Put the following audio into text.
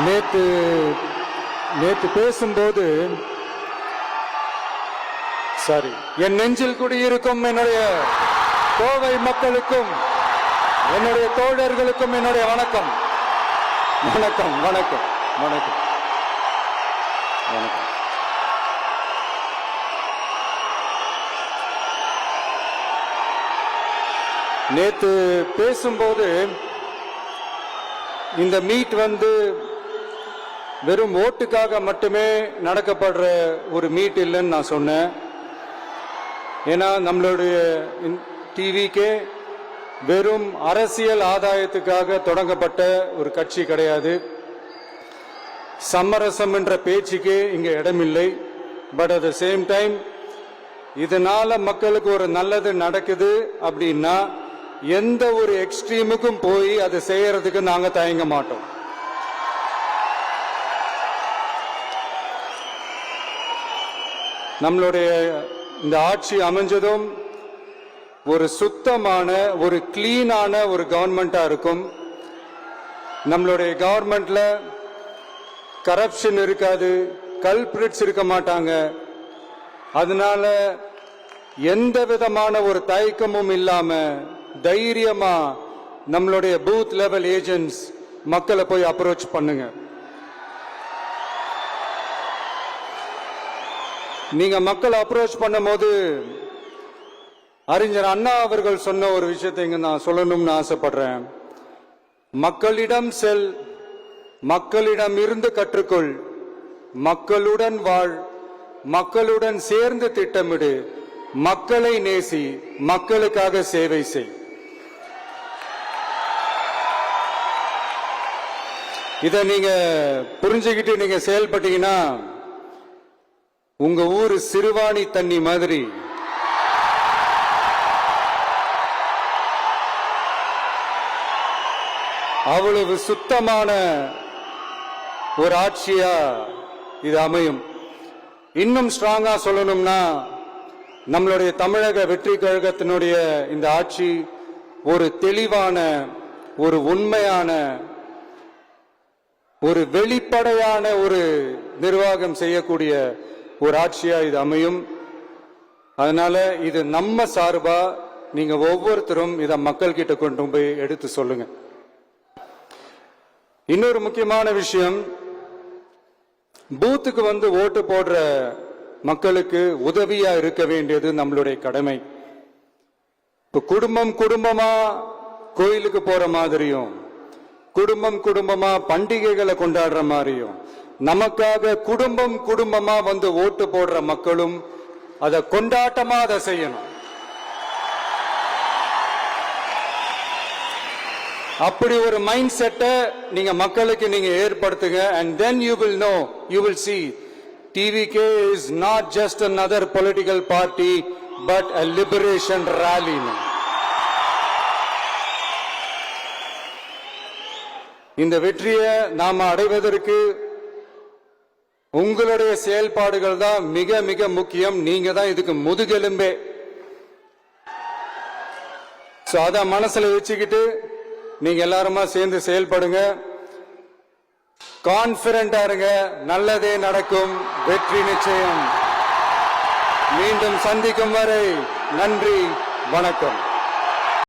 நேத்து பேசும்போது சாரி, என் நெஞ்சில் குடியிருக்கும் என்னுடைய கோவை மக்களுக்கும் என்னுடைய தோழர்களுக்கும் என்னுடைய வணக்கம் வணக்கம் வணக்கம் வணக்கம் வணக்கம். நேத்து பேசும்போது இந்த மீட் வெறும் ஓட்டுக்காக மட்டுமே நடக்கப்படுற ஒரு மீட் இல்லைன்னு நான் சொன்னேன். ஏன்னா நம்மளுடைய டிவிக்கே வெறும் அரசியல் ஆதாயத்துக்காக தொடங்கப்பட்ட ஒரு கட்சி கிடையாது. சமரசம் என்ற பேச்சுக்கே இங்க இடமில்லை. But at the same time இதனால மக்களுக்கு ஒரு நல்லது நடக்குது அப்படின்னா எந்த ஒரு எக்ஸ்ட்ரீமுக்கும் போய் அதை செய்யறதுக்கு நாங்க தயங்க மாட்டோம். நம்மளுடைய இந்த ஆட்சி அமைஞ்சதும் ஒரு சுத்தமான ஒரு கிளீனான ஒரு கவர்மெண்டா இருக்கும். நம்மளுடைய கவர்மெண்ட்ல கரப்ஷன் இருக்காது, கல்பிரிட்ஸ் இருக்க மாட்டாங்க. அதனால எந்த விதமான ஒரு தயக்கமும் இல்லாம தைரியமா நம்மளுடைய பூத் லெவல் ஏஜென்ட்ஸ் மக்களை போய் அப்ரோச் பண்ணுங்க. நீங்க மக்களை அப்ரோச் பண்ணும் போது அறிஞர் அண்ணா அவர்கள் சொன்ன ஒரு விஷயத்தை இங்க நான் சொல்லணும்னு ஆசைப்படுறேன். மக்களிடம் செல், மக்களிடம் இருந்து கற்றுக்கொள், மக்களுடன் வாழ், மக்களுடன் சேர்ந்து திட்டமிடு, மக்களை நேசி, மக்களுக்காக சேவை செய். இத நீங்க புரிஞ்சுக்கிட்டு நீங்க செயல்பட்டீங்கன்னா உங்க ஊரு சிறுவாணி தண்ணி மாதிரி அவ்வளவு சுத்தமான ஒரு ஆட்சியா இது அமையும். இன்னும் ஸ்ட்ராங்கா சொல்லணும்னா நம்மளுடைய தமிழக வெற்றி கழகத்தினுடைய இந்த ஆட்சி ஒரு தெளிவான, ஒரு உண்மையான, ஒரு வெளிப்படையான ஒரு நிர்வாகம் செய்யக்கூடிய ஒரு ஆட்சியா இது அமையும். அதனால இது நம்ம சார்பா நீங்க ஒவ்வொருத்தரும் இத மக்கள் கிட்ட கொண்டு போய் எடுத்து சொல்லுங்க. இன்னொரு முக்கியமான விஷயம், பூத்துக்கு ஓட்டு போடுற மக்களுக்கு உதவியா இருக்க வேண்டியது நம்மளுடைய கடமை. இப்ப குடும்பம் குடும்பமா கோயிலுக்கு போற மாதிரியும், குடும்பம் குடும்பமா பண்டிகைகளை கொண்டாடுற மாதிரியும், நமக்காக குடும்பம் குடும்பமா ஓட்டு போடுற மக்களும் அதை கொண்டாட்டமா அதை செய்யணும். அப்படி ஒரு மைண்ட் செட்டை நீங்க மக்களுக்கு நீங்க ஏற்படுத்துங்க. and then you will know, you will see TVK is not just another political party but a liberation rally. இந்த வெற்றியை நாம அடைவதற்கு உங்களுடைய செயல்பாடுகள் தான் மிக மிக முக்கியம். நீங்க தான் இதுக்கு முதுகெலும்பே. அத மனசுல வச்சுக்கிட்டு நீங்க எல்லாருமா சேர்ந்து செயல்படுங்க. கான்பிடண்டா இருங்க, நல்லதே நடக்கும், வெற்றி நிச்சயம். மீண்டும் சந்திக்கும் வரை நன்றி, வணக்கம்.